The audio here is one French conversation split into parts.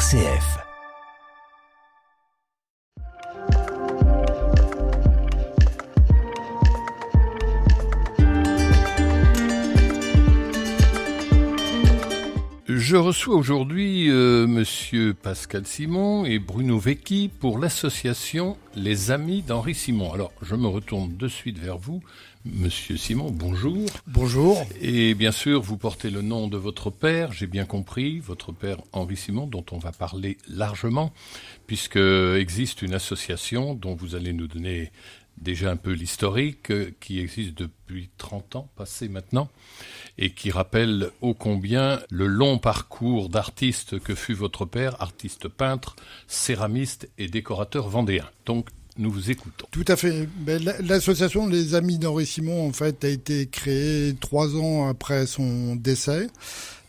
RCF. Je reçois aujourd'hui Monsieur Pascal Simon et Bruno Vecchi pour l'association Les Amis d'Henri Simon. Alors, je me retourne de suite vers vous. Monsieur Simon, bonjour. Bonjour. Et bien sûr, vous portez le nom de votre père, j'ai bien compris, votre père Henri Simon, dont on va parler largement, puisque existe une association dont vous allez nous donner déjà un peu l'historique, qui existe depuis 30 ans passés maintenant, et qui rappelle ô combien le long parcours d'artiste que fut votre père, artiste peintre, céramiste et décorateur vendéen. Donc, nous vous écoutons. Tout à fait. L'association Les Amis d'Henri Simon, en fait, a été créée 3 ans après son décès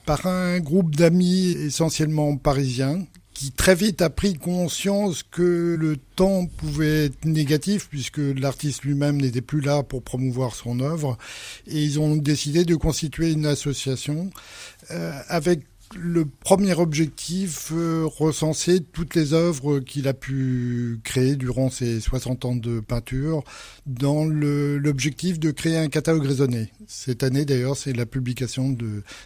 par un groupe d'amis essentiellement parisiens qui très vite a pris conscience que le temps pouvait être négatif puisque l'artiste lui-même n'était plus là pour promouvoir son œuvre. Et ils ont décidé de constituer une association avec le premier objectif, recenser toutes les œuvres qu'il a pu créer durant ses 60 ans de peinture dans l'objectif de créer un catalogue raisonné. Cette année, d'ailleurs, c'est la publication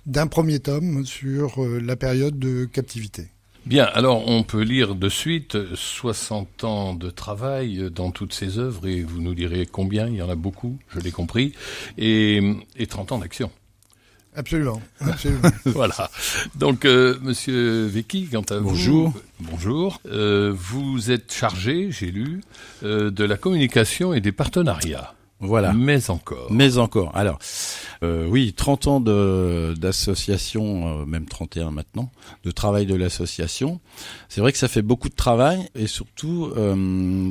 d'un premier tome sur la période de captivité. Bien, alors on peut lire de suite 60 ans de travail dans toutes ces œuvres, et vous nous direz combien, il y en a beaucoup, je l'ai compris, et 30 ans d'action. Absolument, absolument. Voilà. Donc, Monsieur Vecchi, quant à Bonjour. vous, bonjour. Vous êtes chargé, j'ai lu, de la communication et des partenariats. Voilà. Mais encore. Alors, oui, 30 ans d'association, même 31 maintenant, de travail de l'association. C'est vrai que ça fait beaucoup de travail et surtout,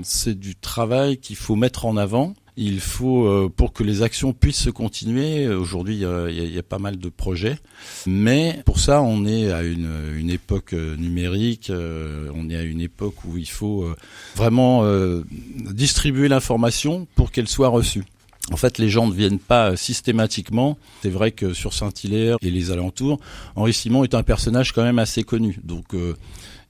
c'est du travail qu'il faut mettre en avant. Il faut, pour que les actions puissent se continuer, aujourd'hui il y a pas mal de projets, mais pour ça on est à une époque numérique, on est à une époque où il faut vraiment distribuer l'information pour qu'elle soit reçue. En fait, les gens ne viennent pas systématiquement. C'est vrai que sur Saint-Hilaire et les alentours, Henri Simon est un personnage quand même assez connu. Donc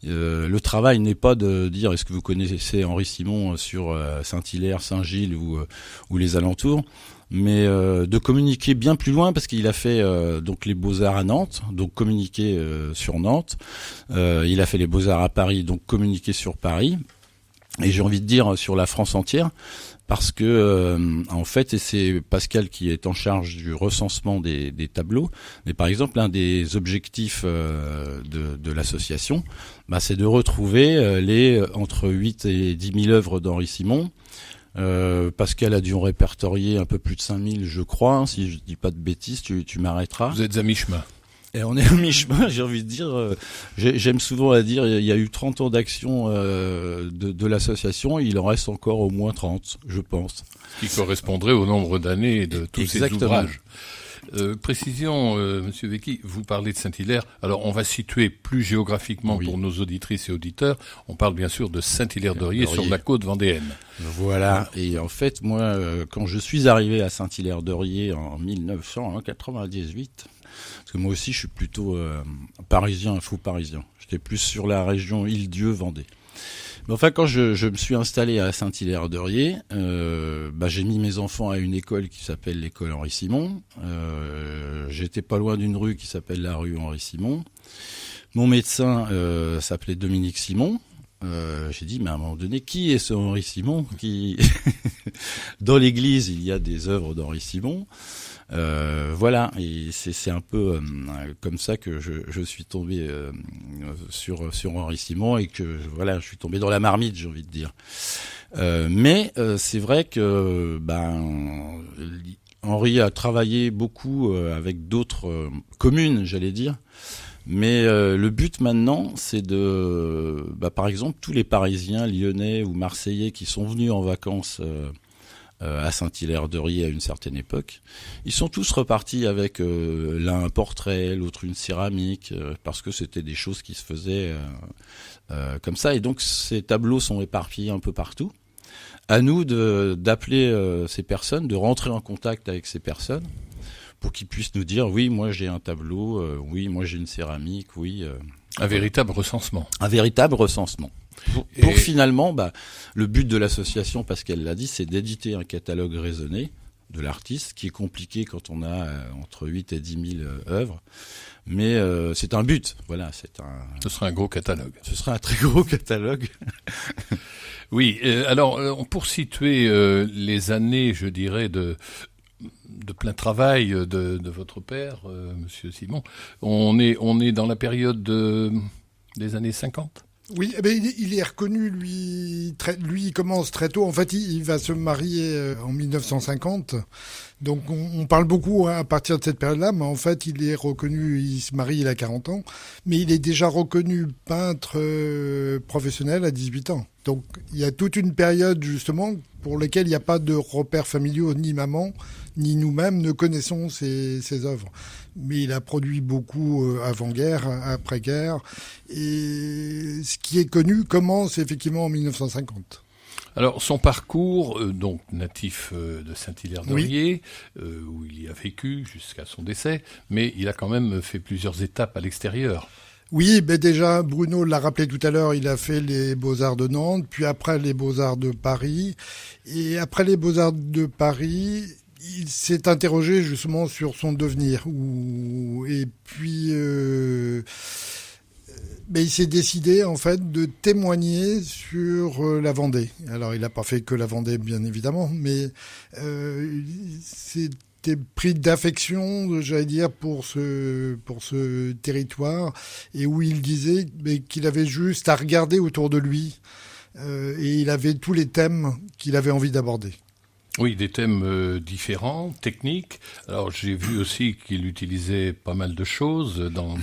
le travail n'est pas de dire est-ce que vous connaissez Henri Simon sur Saint-Hilaire, Saint-Gilles ou les alentours, mais de communiquer bien plus loin parce qu'il a fait donc les Beaux-Arts à Nantes, donc communiquer sur Nantes. Il a fait les Beaux-Arts à Paris, donc communiquer sur Paris. Et j'ai envie de dire sur la France entière. Parce que, en fait, et c'est Pascal qui est en charge du recensement des tableaux, mais par exemple, un des objectifs de l'association, c'est de retrouver les entre 8 et 10 000 œuvres d'Henri Simon. Pascal a dû en répertorier un peu plus de 5 000, je crois, hein, si je dis pas de bêtises, tu m'arrêteras. Vous êtes à mi-chemin. Et on est à mi-chemin, j'ai envie de dire, j'aime souvent à dire, il y a eu 30 ans d'action de l'association, il en reste encore au moins 30, je pense. Qui correspondrait au nombre d'années de tous ces ouvrages. Précision, Monsieur Vecchi, vous parlez de Saint-Hilaire. Alors, on va situer plus géographiquement pour nos auditrices et auditeurs. On parle bien sûr de Saint-Hilaire-d'Orier sur la côte vendéenne. Voilà. Et en fait, moi, quand je suis arrivé à Saint-Hilaire-d'Orier en 1998, parce que moi aussi, je suis plutôt parisien, un faux parisien. J'étais plus sur la région Île-Dieu-Vendée. Mais enfin, quand je me suis installé à Saint-Hilaire-d'Orier, j'ai mis mes enfants à une école qui s'appelle l'école Henri Simon. J'étais pas loin d'une rue qui s'appelle la rue Henri Simon. Mon médecin s'appelait Dominique Simon. J'ai dit, mais à un moment donné, qui est ce Henri Simon qui Dans l'église, il y a des œuvres d'Henri Simon. Voilà, et c'est un peu comme ça que je suis tombé sur Henri Simon et que voilà, je suis tombé dans la marmite, j'ai envie de dire. Mais c'est vrai que Henri a travaillé beaucoup avec d'autres communes, j'allais dire. Mais le but maintenant, c'est de, par exemple, tous les Parisiens, Lyonnais ou Marseillais qui sont venus en vacances à Saint-Hilaire-d'Orier à une certaine époque, ils sont tous repartis avec l'un un portrait, l'autre une céramique, parce que c'était des choses qui se faisaient comme ça. Et donc ces tableaux sont éparpillés un peu partout. À nous d'appeler ces personnes, de rentrer en contact avec ces personnes, pour qu'ils puissent nous dire oui, moi j'ai un tableau, oui, moi j'ai une céramique, oui. Un véritable recensement. Un véritable recensement. Pour finalement, le but de l'association, parce qu'elle l'a dit, c'est d'éditer un catalogue raisonné de l'artiste, qui est compliqué quand on a entre 8 et 10 000 œuvres. Mais c'est un but, voilà. Ce sera un gros catalogue. Ce sera un très gros catalogue. Oui, alors pour situer les années, je dirais, de plein travail de votre père, Monsieur Simon, on est dans la période des années 50. Oui, il est reconnu, lui, il commence très tôt. En fait, il va se marier en 1950. Donc, on parle beaucoup à partir de cette période-là, mais en fait, il est reconnu, il se marie, il a 40 ans, mais il est déjà reconnu peintre professionnel à 18 ans. Donc, il y a toute une période, justement, pour laquelle il n'y a pas de repères familiaux, ni maman, ni nous-mêmes ne connaissons ses œuvres. Mais il a produit beaucoup avant-guerre, après-guerre, et ce qui est connu commence effectivement en 1950. Alors, son parcours, donc natif de Saint-Hilaire-d'Orier, où il y a vécu jusqu'à son décès, mais il a quand même fait plusieurs étapes à l'extérieur. Oui, déjà, Bruno l'a rappelé tout à l'heure, il a fait les Beaux-Arts de Nantes, puis après les Beaux-Arts de Paris. Et après les Beaux-Arts de Paris, il s'est interrogé justement sur son devenir. Et puis, il s'est décidé en fait de témoigner sur la Vendée. Alors, il n'a pas fait que la Vendée, bien évidemment, mais c'était pris d'affection, j'allais dire, pour ce territoire, et où il disait qu'il avait juste à regarder autour de lui, et il avait tous les thèmes qu'il avait envie d'aborder. Oui, des thèmes différents, techniques. Alors, j'ai vu aussi qu'il utilisait pas mal de choses dans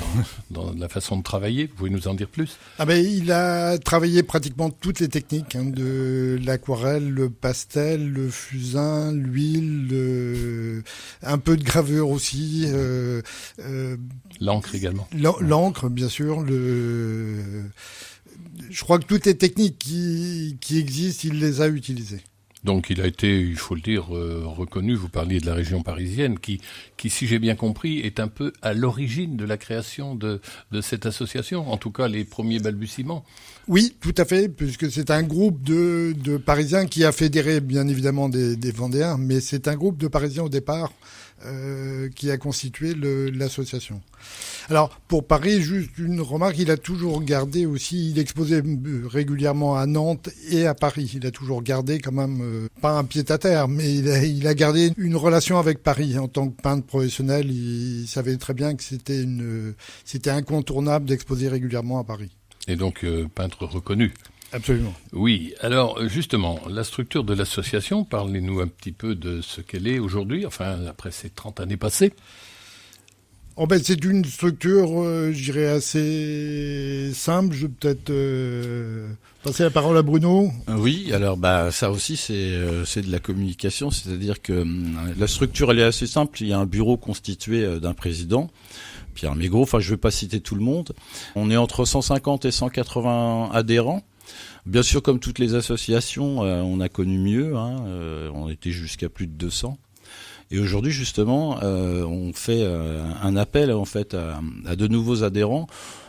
la façon de travailler. Vous pouvez nous en dire plus ? Il a travaillé pratiquement toutes les techniques, de l'aquarelle, le pastel, le fusain, l'huile, un peu de gravure aussi. L'encre également. L'encre, bien sûr. Je crois que toutes les techniques qui existent, il les a utilisées. Donc il a été, il faut le dire, reconnu. Vous parliez de la région parisienne qui, si j'ai bien compris, est un peu à l'origine de la création de cette association, en tout cas les premiers balbutiements. Oui, tout à fait, puisque c'est un groupe de Parisiens qui a fédéré bien évidemment des Vendéens, mais c'est un groupe de Parisiens au départ qui a constitué l'association. Alors, pour Paris, juste une remarque, il a toujours gardé aussi, il exposait régulièrement à Nantes et à Paris. Il a toujours gardé quand même, pas un pied-à-terre, mais il a gardé une relation avec Paris. En tant que peintre professionnel, il savait très bien que c'était incontournable d'exposer régulièrement à Paris. Et donc, peintre reconnu. Absolument. Oui, alors justement, la structure de l'association, parlez-nous un petit peu de ce qu'elle est aujourd'hui, enfin après ces 30 années passées. C'est une structure, je dirais, assez simple. Je vais peut-être passer la parole à Bruno. Oui, alors ça aussi c'est de la communication, c'est-à-dire que la structure elle est assez simple. Il y a un bureau constitué d'un président, Pierre Mégros, je ne vais pas citer tout le monde. On est entre 150 et 180 adhérents. Bien sûr, comme toutes les associations, on a connu mieux. On était jusqu'à plus de 200. Et aujourd'hui, justement, on fait un appel en fait à de nouveaux adhérents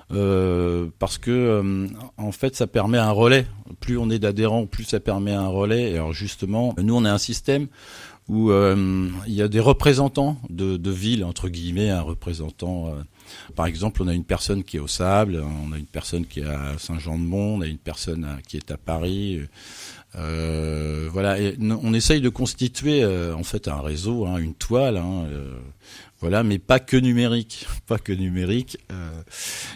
parce que en fait, ça permet un relais. Plus on est d'adhérents, plus ça permet un relais. Et alors justement, nous, on a un système où il y a des représentants de villes, entre guillemets, un représentant. Par exemple, on a une personne qui est au Sable, on a une personne qui est à Saint-Jean-de-Mont, on a une personne qui est à Paris. Voilà, et on essaye de constituer en fait un réseau, une toile, voilà, mais pas que numérique,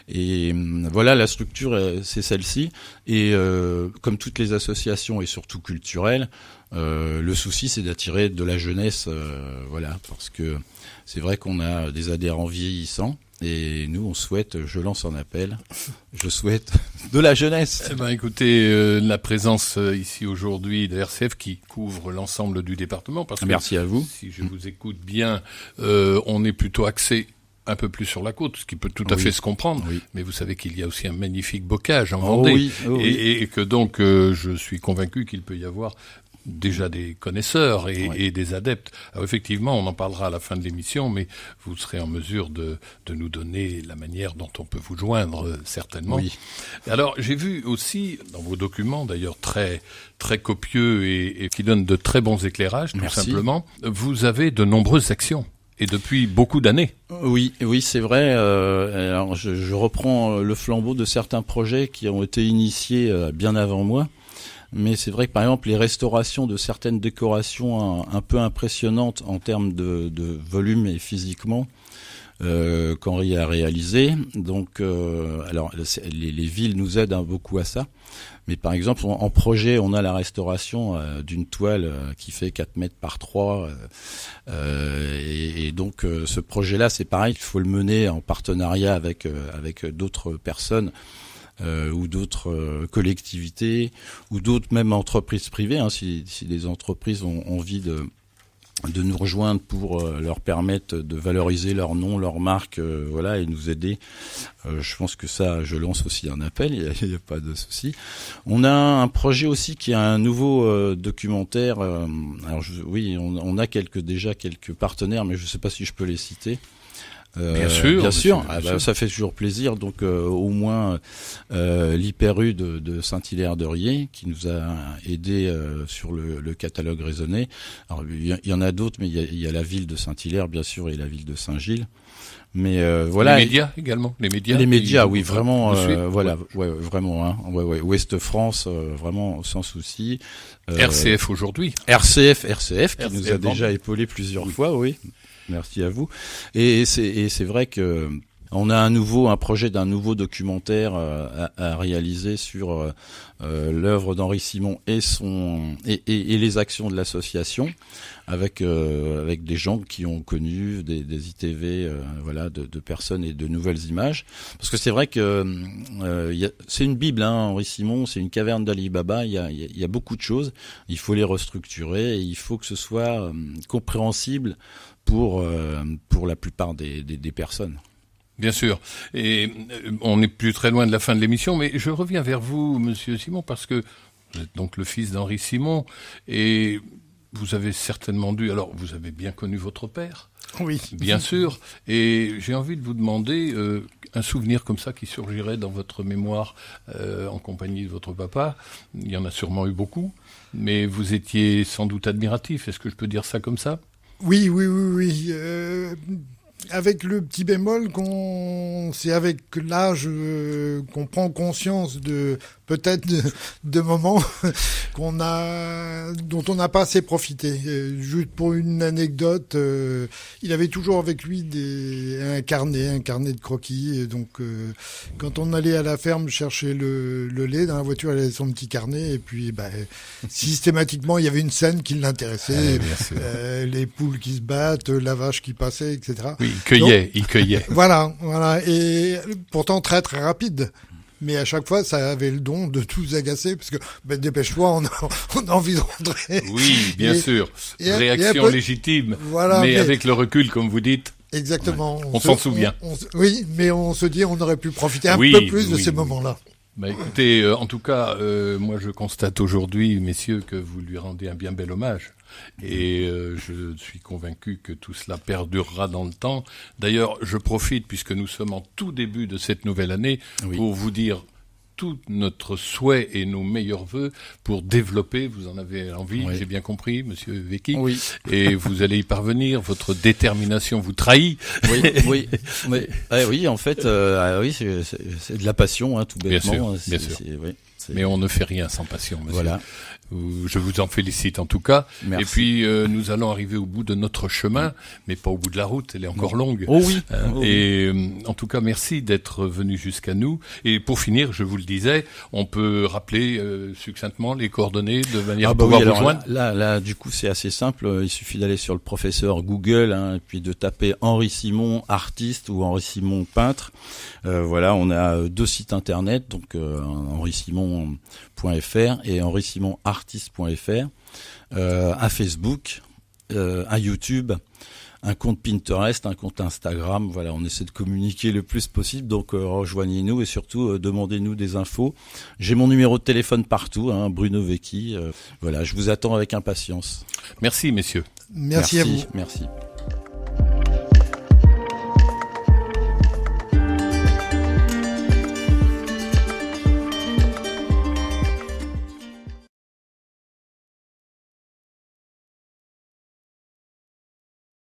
et voilà, la structure c'est celle-ci, et comme toutes les associations et surtout culturelles, le souci c'est d'attirer de la jeunesse, voilà, parce que c'est vrai qu'on a des adhérents vieillissants. Et nous, on souhaite, je lance un appel, je souhaite de la jeunesse. Écoutez, la présence ici aujourd'hui de RCF qui couvre l'ensemble du département. Parce que merci à vous. Si je vous écoute bien, on est plutôt axé un peu plus sur la côte, ce qui peut tout à fait se comprendre. Oui. Mais vous savez qu'il y a aussi un magnifique bocage en Vendée. Et que donc, je suis convaincu qu'il peut y avoir déjà des connaisseurs Ouais. et des adeptes. Alors effectivement, on en parlera à la fin de l'émission, mais vous serez en mesure de nous donner la manière dont on peut vous joindre, certainement. Oui. Alors, j'ai vu aussi dans vos documents, d'ailleurs très très copieux et qui donnent de très bons éclairages, tout Merci. simplement, vous avez de nombreuses actions. Et depuis beaucoup d'années. Oui, c'est vrai. Alors je reprends le flambeau de certains projets qui ont été initiés bien avant moi. Mais c'est vrai que par exemple les restaurations de certaines décorations un peu impressionnantes en termes de volume et physiquement, qu'Henri a réalisé. Donc, alors les villes nous aident beaucoup à ça. Mais par exemple, en projet, on a la restauration d'une toile qui fait 4 mètres par 3. Et donc, ce projet-là, c'est pareil, il faut le mener en partenariat avec d'autres personnes ou d'autres collectivités ou d'autres même entreprises privées. Hein, si des entreprises ont envie de nous rejoindre pour leur permettre de valoriser leur nom, leur marque, voilà, et nous aider. Je pense que ça, je lance aussi un appel, il n'y a pas de souci. On a un projet aussi qui est un nouveau documentaire. Alors oui, on a déjà quelques partenaires, mais je ne sais pas si je peux les citer. Bien sûr. Bien sûr. Bien sûr. Ça fait toujours plaisir. Donc au moins l'Hyper-U de Saint-Hilaire-de-Riez qui nous a aidé sur le catalogue raisonné. Alors il y en a d'autres, mais il y a la ville de Saint-Hilaire bien sûr et la ville de Saint-Gilles. Mais voilà. Les médias également. Les médias, oui, vraiment. Voilà. Ouais, vraiment. Hein. Ouais. Ouest France, vraiment sans souci. RCF aujourd'hui. RCF qui nous a bon. déjà épaulé plusieurs fois, oui. Merci à vous. Et c'est vrai que on a un projet d'un nouveau documentaire à réaliser sur l'œuvre d'Henri Simon et les actions de l'association avec des gens qui ont connu des ITV, voilà, de personnes et de nouvelles images. Parce que c'est vrai que c'est une bible, hein, Henri Simon, c'est une caverne d'Ali Baba. Il y a beaucoup de choses. Il faut les restructurer et il faut que ce soit compréhensible pour la plupart des personnes. Bien sûr. Et on n'est plus très loin de la fin de l'émission, mais je reviens vers vous, Monsieur Simon, parce que vous êtes donc le fils d'Henri Simon, et vous avez certainement dû... Alors, vous avez bien connu votre père. Oui. Bien sûr. Et j'ai envie de vous demander un souvenir comme ça qui surgirait dans votre mémoire en compagnie de votre papa. Il y en a sûrement eu beaucoup, mais vous étiez sans doute admiratif. Est-ce que je peux dire ça comme ça ? Oui. Avec le petit bémol c'est avec l'âge qu'on prend conscience de peut-être de moments dont on n'a pas assez profité. Juste pour une anecdote, il avait toujours avec lui un carnet de croquis. Et donc, quand on allait à la ferme chercher le lait, dans la voiture, il avait son petit carnet. Et puis, systématiquement, il y avait une scène qui l'intéressait. Les poules qui se battent, la vache qui passait, etc. Oui, il cueillait. Voilà. Et pourtant très très rapide. Mais à chaque fois, ça avait le don de tous agacer, parce que dépêche-toi, on a envie de rentrer. Oui, bien sûr. Réaction légitime. Voilà, mais avec le recul, comme vous dites. Exactement. On s'en souvient. Oui, mais on se dit on aurait pu profiter un peu plus de ces moments-là. Écoutez, en tout cas, moi je constate aujourd'hui, messieurs, que vous lui rendez un bien bel hommage. Et je suis convaincu que tout cela perdurera dans le temps. D'ailleurs, je profite, puisque nous sommes en tout début de cette nouvelle année, pour vous dire tout notre souhait et nos meilleurs vœux pour développer, vous en avez envie, j'ai bien compris, Monsieur Vecchi, et vous allez y parvenir, votre détermination vous trahit. Oui, en fait, c'est de la passion, hein, tout bêtement. Bien sûr. Mais on ne fait rien sans passion, monsieur. Voilà. Je vous en félicite en tout cas. Merci. Et puis nous allons arriver au bout de notre chemin, mais pas au bout de la route, elle est encore longue. Oh oui. Et en tout cas, merci d'être venu jusqu'à nous. Et pour finir, je vous le disais, on peut rappeler succinctement les coordonnées de manière à pouvoir vous joindre. Là, du coup, c'est assez simple. Il suffit d'aller sur le professeur Google, hein, et puis de taper Henri Simon artiste ou Henri Simon peintre. Voilà, on a 2 sites internet, donc henrisimon.fr et henrisimonartiste.fr, un Facebook, un YouTube, un compte Pinterest, un compte Instagram. Voilà, on essaie de communiquer le plus possible. Donc rejoignez-nous et surtout demandez-nous des infos. J'ai mon numéro de téléphone partout, Bruno Vecchi. Voilà, je vous attends avec impatience. Merci, messieurs. Merci à vous. Merci.